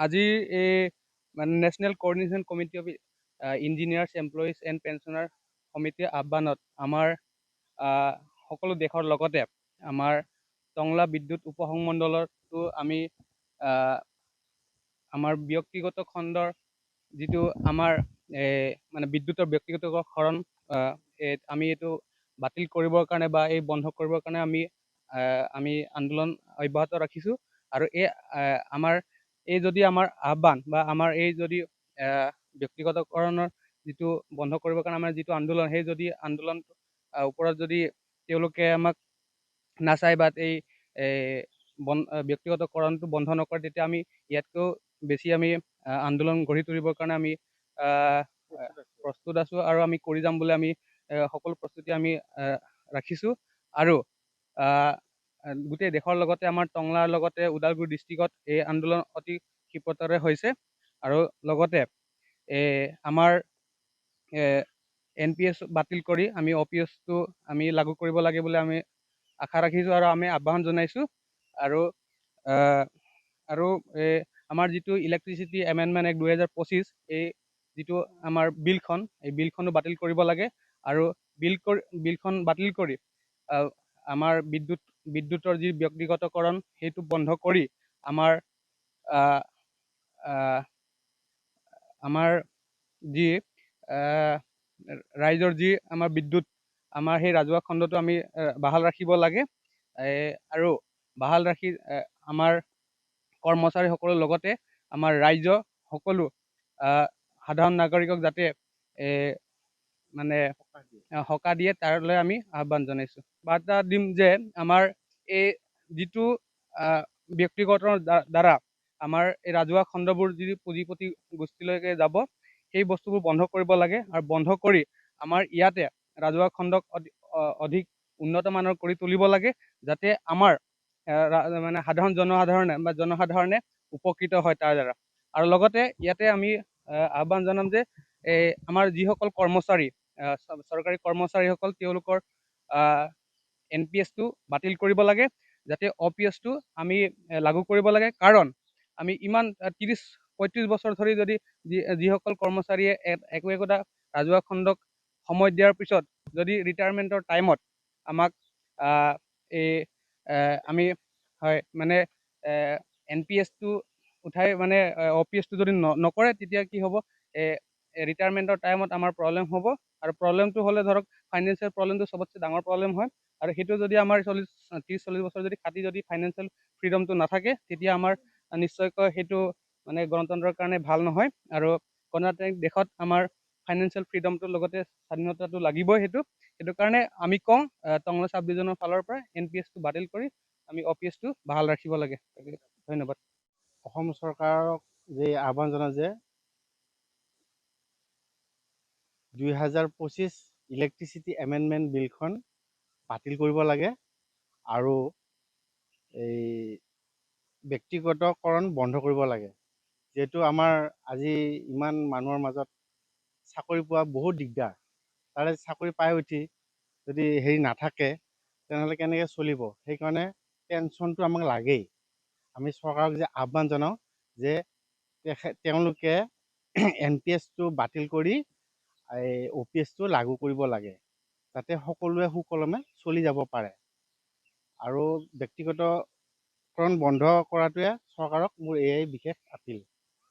আজি এই মানে national coordination committee of engineers employees and pensioner সমিতিৰ আহ্বানত আমাৰ সকলো দেশৰ লগতে আমাৰ টংলা বিদ্যুৎ উপসংমণ্ডলতো আমি আমাৰ ব্যক্তিগত খণ্ডৰ যিটো আমাৰ মানে বিদ্যুতৰ ব্যক্তিগতকৰণ আমি এইটো বাতিল কৰিবৰ কাৰণে বা এই বন্ধ কৰিবৰ কাৰণে আমি আন্দোলন অব্যাহত ৰাখিছোঁ। আৰু আমাৰ এই যদি আমাৰ আহ্বান বা আমাৰ এই যদি ব্যক্তিগতকৰণৰ যিটো বন্ধ কৰিবৰ কাৰণে আমাৰ যিটো আন্দোলন, সেই যদি আন্দোলন ওপৰত যদি তেওঁলোকে আমাক নাচায় বা এই ব্যক্তিগতকৰণটো বন্ধ নকৰে, তেতিয়া আমি ইয়াতকৈও বেছি আমি আন্দোলন গঢ়ি তুলিবৰ কাৰণে আমি প্ৰস্তুত আছোঁ আৰু আমি কৰি যাম বুলি আমি সকলো প্ৰস্তুতি আমি ৰাখিছোঁ। আৰু গোটেই দেশৰ লগতে আমাৰ টংলাৰ লগতে ওদালগুৰি ডিষ্ট্ৰিক্টত এই আন্দোলন অতি ক্ষিপ্ৰতাৰে হৈছে। আৰু লগতে আমাৰ NPS বাতিল কৰি আমি OPSটো আমি লাগু কৰিব লাগে বুলি আমি আশা ৰাখিছোঁ আৰু আমি আহ্বান জনাইছোঁ। আৰু আমাৰ যিটো ইলেক্ট্ৰিচিটি এমেণ্ডমেণ্ট এক্ট 2025, এই যিটো আমাৰ বিলখন, এই বিলখনো বাতিল কৰিব লাগে। আৰু বিলখন বাতিল কৰি আমাৰ বিদ্যুতৰ যি ব্যক্তিগতকৰণ সেইটো বন্ধ কৰি আমাৰ যি ৰাইজৰ যি আমাৰ বিদ্যুৎ, আমাৰ সেই ৰাজহুৱা খণ্ডটো আমি বাহাল ৰাখিব লাগে। আৰু বাহাল ৰাখি আমাৰ কৰ্মচাৰীসকলৰ লগতে আমাৰ ৰাইজ সকলো সাধাৰণ নাগৰিকক যাতে মানে সকাহ দিয়ে তাৰলৈ আমি আহ্বান জনাইছোঁ। বাৰ্তা দিম যে আমাৰ এই যিটো ব্যক্তিগতৰ দ্বাৰা আমাৰ এই ৰাজহুৱা খণ্ডবোৰ যদি পুঁজিপতি গোষ্ঠীলৈকে যাব, সেই বস্তুবোৰ বন্ধ কৰিব লাগে। আৰু বন্ধ কৰি আমাৰ ইয়াতে ৰাজহুৱা খণ্ডক অধিক উন্নত মানৰ কৰি তুলিব লাগে, যাতে আমাৰ মানে জনসাধাৰণে উপকৃত হয় তাৰ দ্বাৰা। আৰু লগতে ইয়াতে আমি আহ্বান জনাম যে আমাৰ যিসকল কৰ্মচাৰী, চৰকাৰী কৰ্মচাৰীসকল, তেওঁলোকৰ NPSটো বাতিল কৰিব লাগে, যাতে OPSটো আমি লাগু কৰিব লাগে। কাৰণ আমি ইমান 30-35 বছৰ ধৰি যদি যিসকল কৰ্মচাৰীয়ে একোটা ৰাজহুৱা খণ্ডক সময় দিয়াৰ পিছত যদি ৰিটায়াৰমেণ্টৰ টাইমত আমাক আমি হয় মানে NPSটো উঠাই মানে OPSটো যদি নকৰে, তেতিয়া কি হ'ব, ৰিটায়াৰমেণ্টৰ টাইমত আমাৰ প্ৰব্লেম হ'ব। আৰু প্ৰব্লেমটো হ'লে ধৰক ফাইনেন্সিয়েল প্ৰব্লেমটো চবতছে ডাঙৰ প্ৰব্লেম হয়। আৰু সেইটো যদি আমাৰ 30-40 বছৰ যদি খাটি যদি ফাইনেন্সিয়েল ফ্ৰীডমটো নাথাকে, তেতিয়া আমাৰ নিশ্চয়কৈ সেইটো মানে গণতন্ত্ৰৰ কাৰণে ভাল নহয়। আৰু গণতান্ত্ৰিক দেশত আমাৰ ফাইনেন্সিয়েল ফ্ৰীডমটোৰ লগতে স্বাধীনতাটো লাগিবই। সেইটো কাৰণে আমি কওঁ টংলা চাব ডিভিজনৰ ফালৰ পৰা NPSটো বাতিল কৰি আমি OPSটো বাহাল ৰাখিব লাগে। ধন্যবাদ। অসম চৰকাৰক যে আহ্বান জনাওঁ যে 2025 ইলেক্ট্ৰিচিটি এমেণ্ডমেণ্ট বিলখন বাতিল কৰিব লাগে আৰু এই ব্যক্তিগতকৰণ বন্ধ কৰিব লাগে। যিহেতু আমাৰ আজি ইমান মানুহৰ মাজত চাকৰি পোৱা বহুত দিগদাৰ, তাৰে চাকৰি পাই উঠি যদি হেৰি নাথাকে, তেনেহ'লে কেনেকৈ চলিব? সেইকাৰণে পেঞ্চনটো আমাক লাগেই। আমি চৰকাৰক যে আহ্বান জনাওঁ যে তেওঁলোকে NPSটো বাতিল কৰি OPSটো লাগু কৰিব লাগে, যাতে সকলোৱে সুকলমে চলি যাব পাৰে। আৰু ব্যক্তিগতকৰণ বন্ধ কৰাটোৱে চৰকাৰক মোৰ এয়াই বিশেষ আপীল।